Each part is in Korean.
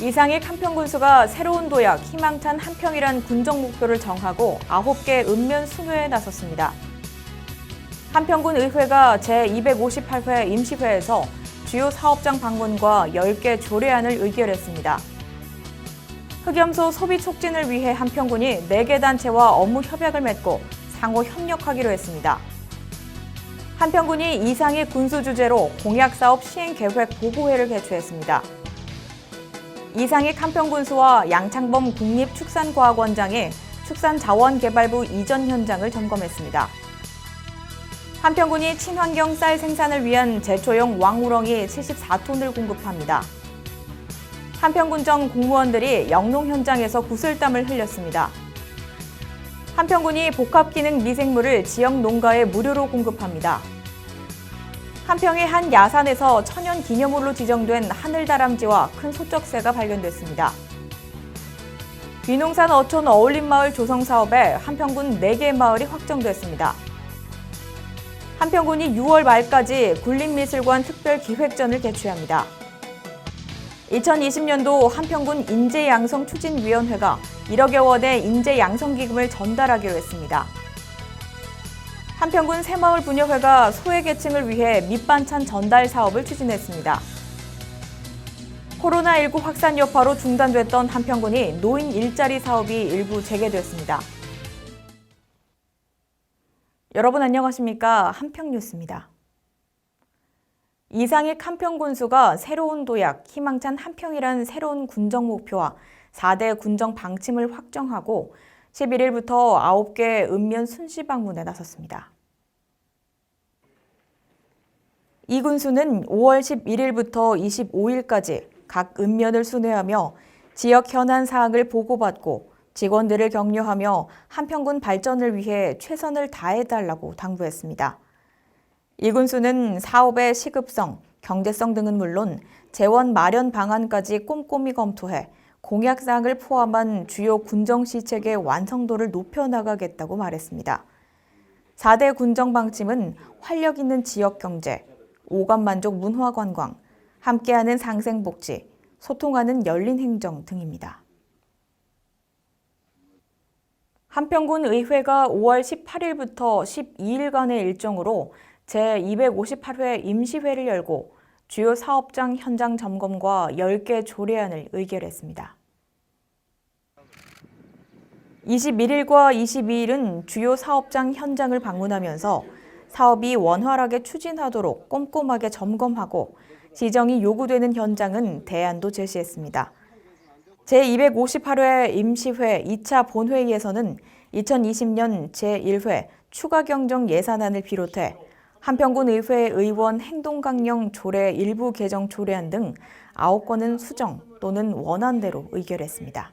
이상익 한평군수가 새로운 도약 희망찬 한평이란 군정 목표를 정하고 9개 읍면 수묘에 나섰습니다. 한평군 의회가 제258회 임시회에서 주요 사업장 방문과 10개 조례안을 의결했습니다. 흑염소 소비 촉진을 위해 한평군이 4개 단체와 업무 협약을 맺고 상호 협력하기로 했습니다. 한평군이 이상익 군수 주재로 공약사업 시행계획 보고회를 개최했습니다. 이상익 한평군수와 양창범 국립축산과학원장이 축산자원개발부 이전 현장을 점검했습니다. 한평군이 친환경 쌀 생산을 위한 제초용 왕우렁이 74톤을 공급합니다. 한평군정 공무원들이 영농 현장에서 구슬땀을 흘렸습니다. 한평군이 복합기능 미생물을 지역 농가에 무료로 공급합니다. 한평의 한 야산에서 천연기념물로 지정된 하늘다람쥐와 큰 소쩍새가 발견됐습니다. 귀농산 어촌 어울림마을 조성 사업에 한평군 4개 마을이 확정됐습니다. 한평군이 6월 말까지 군림미술관 특별기획전을 개최합니다. 2020년도 한평군 인재양성추진위원회가 1억여 원의 인재양성기금을 전달하기로 했습니다. 한평군 새마을부녀회가 소외계층을 위해 밑반찬 전달 사업을 추진했습니다. 코로나19 확산 여파로 중단됐던 한평군이 노인 일자리 사업이 일부 재개됐습니다. 여러분 안녕하십니까? 한평뉴스입니다. 이상익 한평군수가 새로운 도약, 희망찬 한평이란 새로운 군정 목표와 4대 군정 방침을 확정하고 11일부터 9개 읍면 순시 방문에 나섰습니다. 이 군수는 5월 11일부터 25일까지 각 읍면을 순회하며 지역 현안 사항을 보고받고 직원들을 격려하며 한평군 발전을 위해 최선을 다해달라고 당부했습니다. 이 군수는 사업의 시급성, 경제성 등은 물론 재원 마련 방안까지 꼼꼼히 검토해 공약사항을 포함한 주요 군정시책의 완성도를 높여나가겠다고 말했습니다. 4대 군정방침은 활력 있는 지역경제, 오감만족 문화관광, 함께하는 상생복지, 소통하는 열린행정 등입니다. 한평군 의회가 5월 18일부터 12일간의 일정으로 제258회 임시회를 열고 주요 사업장 현장 점검과 10개 조례안을 의결했습니다. 21일과 22일은 주요 사업장 현장을 방문하면서 사업이 원활하게 추진하도록 꼼꼼하게 점검하고 지정이 요구되는 현장은 대안도 제시했습니다. 제258회 임시회 2차 본회의에서는 2020년 제1회 추가경정 예산안을 비롯해 한평군 의회 의원 행동강령 조례 일부 개정 조례안 등 9건은 수정 또는 원안대로 의결했습니다.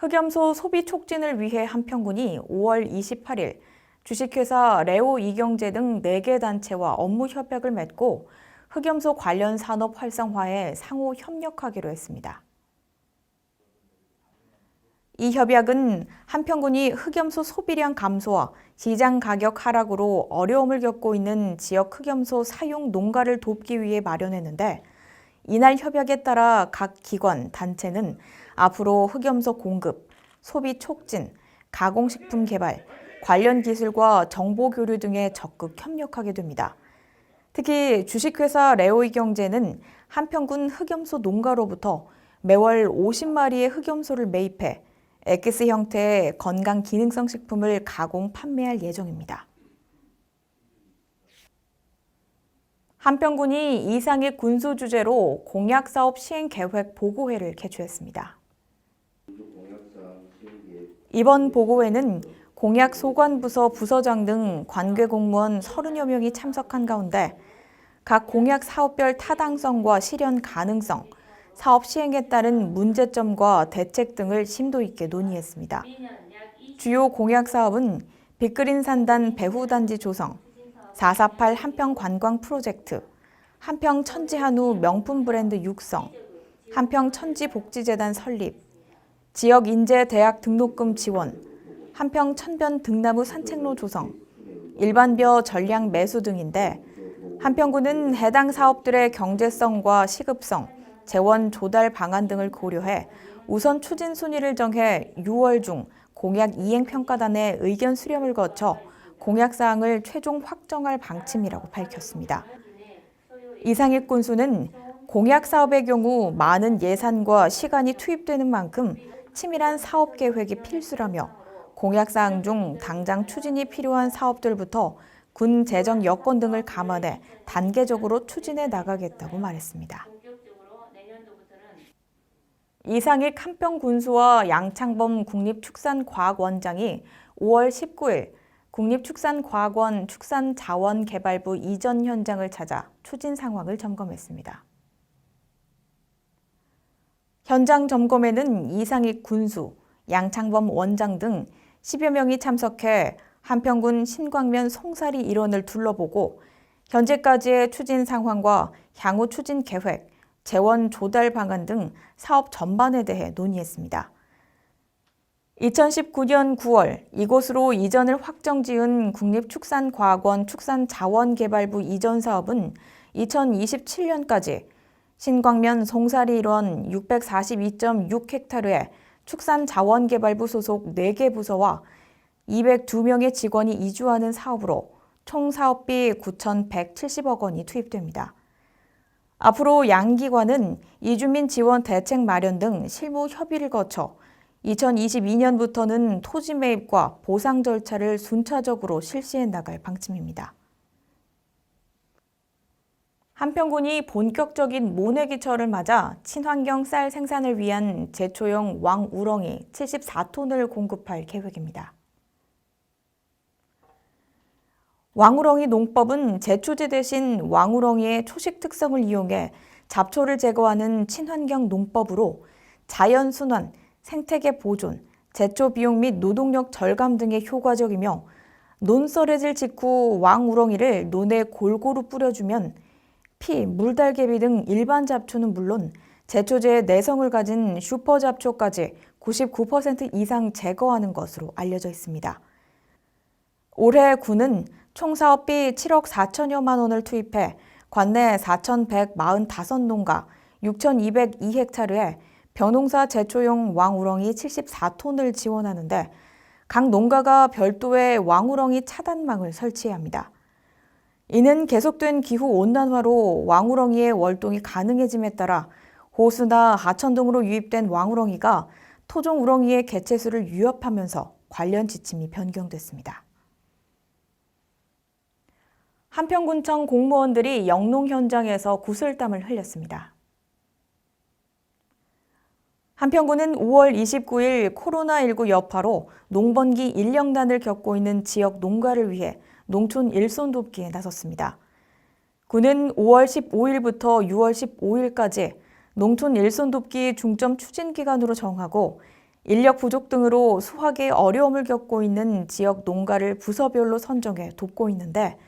흑염소 소비 촉진을 위해 한평군이 5월 28일 주식회사 레오 이경제 등 4개 단체와 업무 협약을 맺고 흑염소 관련 산업 활성화에 상호 협력하기로 했습니다. 이 협약은 한평군이 흑염소 소비량 감소와 시장 가격 하락으로 어려움을 겪고 있는 지역 흑염소 사육 농가를 돕기 위해 마련했는데 이날 협약에 따라 각 기관, 단체는 앞으로 흑염소 공급, 소비 촉진, 가공식품 개발, 관련 기술과 정보 교류 등에 적극 협력하게 됩니다. 특히 주식회사 레오이경제는 한평군 흑염소 농가로부터 매월 50마리의 흑염소를 매입해 엑기스 형태의 건강 기능성 식품을 가공 판매할 예정입니다. 한평군이 이상익 군수 주재로 공약사업 시행계획 보고회를 개최했습니다. 이번 보고회는 공약소관부서 부서장 등 관계공무원 30여 명이 참석한 가운데 각 공약 사업별 타당성과 실현 가능성, 사업 시행에 따른 문제점과 대책 등을 심도 있게 논의했습니다. 주요 공약 사업은 빅그린 산단 배후단지 조성, 448 한평 관광 프로젝트, 한평 천지한우 명품 브랜드 육성, 한평 천지복지재단 설립, 지역 인재 대학 등록금 지원, 한평 천변 등나무 산책로 조성, 일반벼 전량 매수 등인데 한평군은 해당 사업들의 경제성과 시급성, 재원 조달 방안 등을 고려해 우선 추진 순위를 정해 6월 중 공약 이행평가단의 의견 수렴을 거쳐 공약 사항을 최종 확정할 방침이라고 밝혔습니다. 이상익 군수는 공약 사업의 경우 많은 예산과 시간이 투입되는 만큼 치밀한 사업 계획이 필수라며 공약 사항 중 당장 추진이 필요한 사업들부터 군 재정 여건 등을 감안해 단계적으로 추진해 나가겠다고 말했습니다. 이상익 한평군수와 양창범 국립축산과학원장이 5월 19일 국립축산과학원 축산자원개발부 이전 현장을 찾아 추진 상황을 점검했습니다. 현장 점검에는 이상익 군수, 양창범 원장 등 10여 명이 참석해 한평군 신광면 송사리 일원을 둘러보고 현재까지의 추진 상황과 향후 추진 계획, 재원 조달 방안 등 사업 전반에 대해 논의했습니다. 2019년 9월 이곳으로 이전을 확정 지은 국립축산과학원 축산자원개발부 이전 사업은 2027년까지 신광면 송사리 일원 642.6헥타르의 축산자원개발부 소속 4개 부서와 202명의 직원이 이주하는 사업으로 총 사업비 9,170억 원이 투입됩니다. 앞으로 양 기관은 이주민 지원 대책 마련 등 실무 협의를 거쳐 2022년부터는 토지 매입과 보상 절차를 순차적으로 실시해 나갈 방침입니다. 한평군이 본격적인 모내기철을 맞아 친환경 쌀 생산을 위한 제초용 왕우렁이 74톤을 공급할 계획입니다. 왕우렁이 농법은 제초제 대신 왕우렁이의 초식 특성을 이용해 잡초를 제거하는 친환경 농법으로 자연 순환, 생태계 보존, 제초 비용 및 노동력 절감 등에 효과적이며 논썰해질 직후 왕우렁이를 논에 골고루 뿌려주면 피, 물달개비 등 일반 잡초는 물론 제초제의 내성을 가진 슈퍼 잡초까지 99% 이상 제거하는 것으로 알려져 있습니다. 올해 군은 총 사업비 7억 4천여만 원을 투입해 관내 4,145농가 6,202헥타르에 벼농사 제초용 왕우렁이 74톤을 지원하는데 각 농가가 별도의 왕우렁이 차단망을 설치해야 합니다. 이는 계속된 기후온난화로 왕우렁이의 월동이 가능해짐에 따라 호수나 하천 등으로 유입된 왕우렁이가 토종 우렁이의 개체수를 위협하면서 관련 지침이 변경됐습니다. 한평군청 공무원들이 영농 현장에서 구슬땀을 흘렸습니다. 한평군은 5월 29일 코로나19 여파로 농번기 인력난을 겪고 있는 지역 농가를 위해 농촌 일손 돕기에 나섰습니다. 군은 5월 15일부터 6월 15일까지 농촌 일손 돕기 중점 추진 기간으로 정하고 인력 부족 등으로 수확에 어려움을 겪고 있는 지역 농가를 부서별로 선정해 돕고 있는데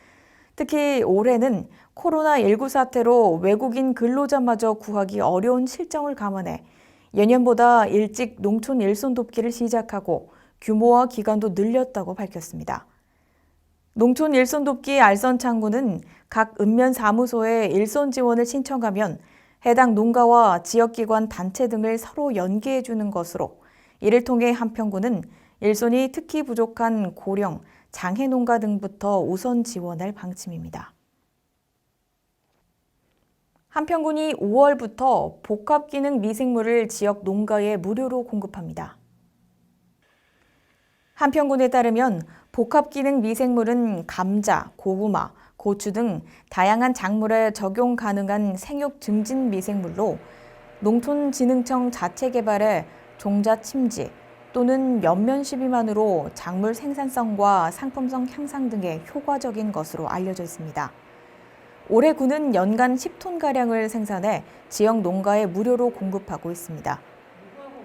특히 올해는 코로나19 사태로 외국인 근로자마저 구하기 어려운 실정을 감안해 예년보다 일찍 농촌 일손 돕기를 시작하고 규모와 기간도 늘렸다고 밝혔습니다. 농촌 일손 돕기 알선 창구는 각 읍면 사무소에 일손 지원을 신청하면 해당 농가와 지역기관 단체 등을 서로 연계해 주는 것으로 이를 통해 한평군은 일손이 특히 부족한 고령, 장애 농가 등부터 우선 지원할 방침입니다. 한평군이 5월부터 복합기능 미생물을 지역 농가에 무료로 공급합니다. 한평군에 따르면 복합기능 미생물은 감자, 고구마, 고추 등 다양한 작물에 적용 가능한 생육 증진 미생물로 농촌진흥청 자체 개발해 종자 침지 또는 연면 시비만으로 작물 생산성과 상품성 향상 등에 효과적인 것으로 알려져 있습니다. 올해 군은 연간 10톤가량을 생산해 지역 농가에 무료로 공급하고 있습니다.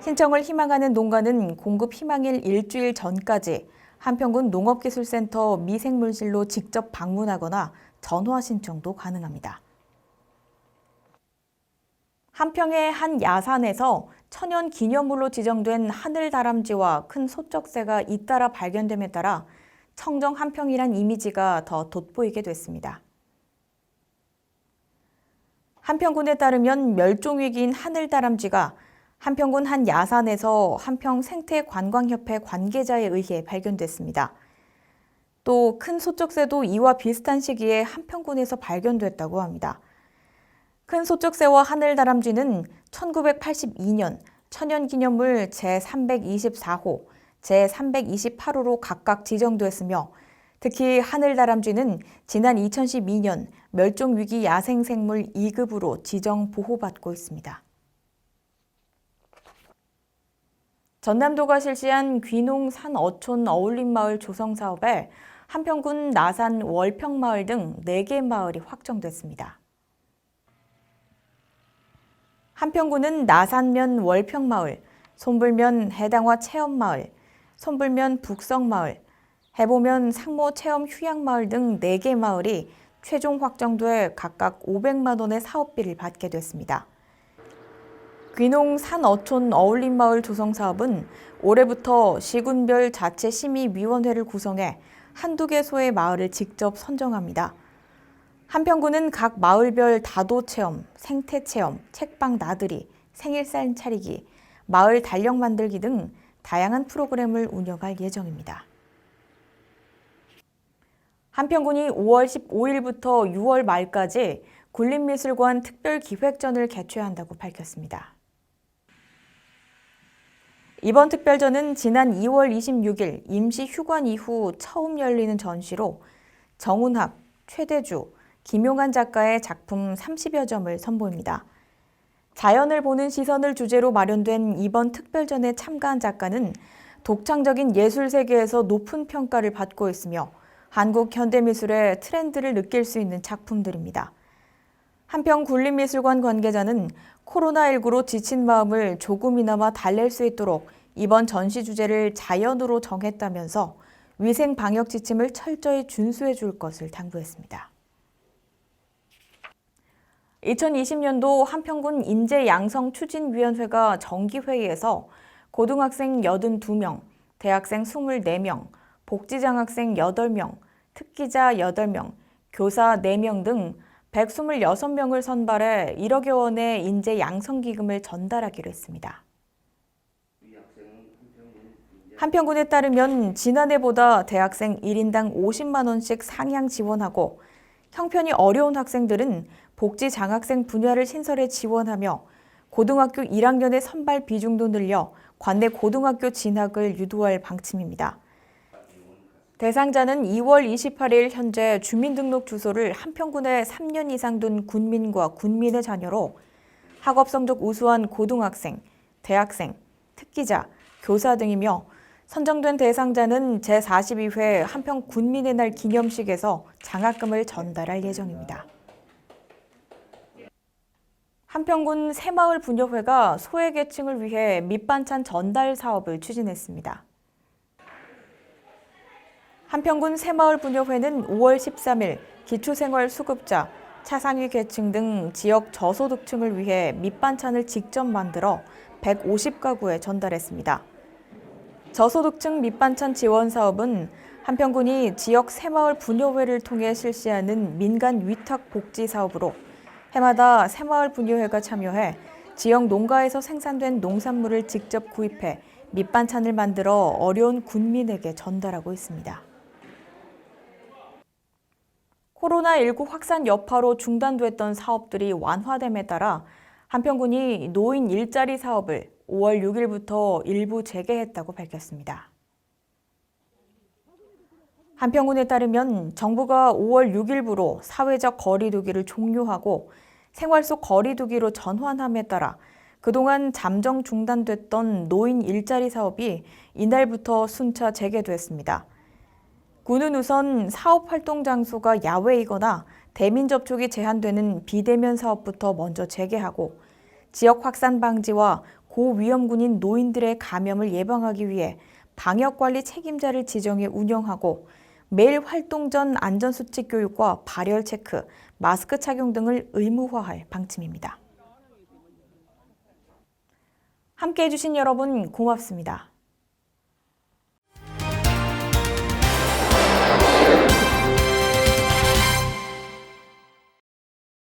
신청을 희망하는 농가는 공급 희망일 일주일 전까지 한평군 농업기술센터 미생물실로 직접 방문하거나 전화 신청도 가능합니다. 한평의 한 야산에서 천연 기념물로 지정된 하늘 다람쥐와 큰 소쩍새가 잇따라 발견됨에 따라 청정 한평이란 이미지가 더 돋보이게 됐습니다. 한평군에 따르면 멸종위기인 하늘다람쥐가 한평군 한 야산에서 한평생태관광협회 관계자에 의해 발견됐습니다. 또 큰 소쩍새도 이와 비슷한 시기에 한평군에서 발견됐다고 합니다. 큰 소쩍새와 하늘다람쥐는 1982년 천연기념물 제324호, 제328호로 각각 지정됐으며 특히 하늘다람쥐는 지난 2012년 멸종위기 야생생물 2급으로 지정 보호받고 있습니다. 전남도가 실시한 귀농 산어촌 어울림마을 조성 사업에 한평군 나산 월평마을 등 4개 마을이 확정됐습니다. 한평군은 나산면 월평마을, 손불면 해당화 체험마을, 손불면 북성마을, 해보면 상모 체험 휴양마을 등 4개 마을이 최종 확정돼 각각 500만 원의 사업비를 받게 됐습니다. 귀농 산어촌 어울림마을 조성 사업은 올해부터 시군별 자체심의위원회를 구성해 한두 개소의 마을을 직접 선정합니다. 한평군은 각 마을별 다도체험, 생태체험, 책방 나들이, 생일상 차리기, 마을 달력 만들기 등 다양한 프로그램을 운영할 예정입니다. 한평군이 5월 15일부터 6월 말까지 굴림미술관 특별기획전을 개최한다고 밝혔습니다. 이번 특별전은 지난 2월 26일 임시휴관 이후 처음 열리는 전시로 정운학, 최대주, 김용한 작가의 작품 30여 점을 선보입니다. 자연을 보는 시선을 주제로 마련된 이번 특별전에 참가한 작가는 독창적인 예술 세계에서 높은 평가를 받고 있으며 한국 현대미술의 트렌드를 느낄 수 있는 작품들입니다. 한평 굴림미술관 관계자는 코로나19로 지친 마음을 조금이나마 달랠 수 있도록 이번 전시 주제를 자연으로 정했다면서 위생 방역 지침을 철저히 준수해 줄 것을 당부했습니다. 2020년도 한평군 인재양성추진위원회가 정기회의에서 고등학생 82명, 대학생 24명, 복지장학생 8명, 특기자 8명, 교사 4명 등 126명을 선발해 1억여 원의 인재양성기금을 전달하기로 했습니다. 한평군에 따르면 지난해보다 대학생 1인당 50만 원씩 상향 지원하고 형편이 어려운 학생들은 복지장학생 분야를 신설해 지원하며 고등학교 1학년의 선발 비중도 늘려 관내 고등학교 진학을 유도할 방침입니다. 대상자는 2월 28일 현재 주민등록 주소를 한평군에 3년 이상 둔 군민과 군민의 자녀로 학업 성적 우수한 고등학생, 대학생, 특기자, 교사 등이며 선정된 대상자는 제42회 한평 군민의 날 기념식에서 장학금을 전달할 예정입니다. 한평군 새마을 분여회가 소외계층을 위해 밑반찬 전달 사업을 추진했습니다. 한평군 새마을 분여회는 5월 13일 기초생활수급자, 차상위 계층 등 지역 저소득층을 위해 밑반찬을 직접 만들어 150가구에 전달했습니다. 저소득층 밑반찬 지원 사업은 한평군이 지역 새마을 분여회를 통해 실시하는 민간 위탁 복지 사업으로 해마다 새마을 분여회가 참여해 지역 농가에서 생산된 농산물을 직접 구입해 밑반찬을 만들어 어려운 군민에게 전달하고 있습니다. 코로나19 확산 여파로 중단됐던 사업들이 완화됨에 따라 한평군이 노인 일자리 사업을 5월 6일부터 일부 재개했다고 밝혔습니다. 한평군에 따르면 정부가 5월 6일부로 사회적 거리 두기를 종료하고 생활 속 거리 두기로 전환함에 따라 그동안 잠정 중단됐던 노인 일자리 사업이 이날부터 순차 재개됐습니다. 군은 우선 사업 활동 장소가 야외이거나 대민 접촉이 제한되는 비대면 사업부터 먼저 재개하고 지역 확산 방지와 고위험군인 노인들의 감염을 예방하기 위해 방역관리 책임자를 지정해 운영하고 매일 활동 전 안전수칙 교육과 발열 체크, 마스크 착용 등을 의무화할 방침입니다. 함께해 주신 여러분 고맙습니다.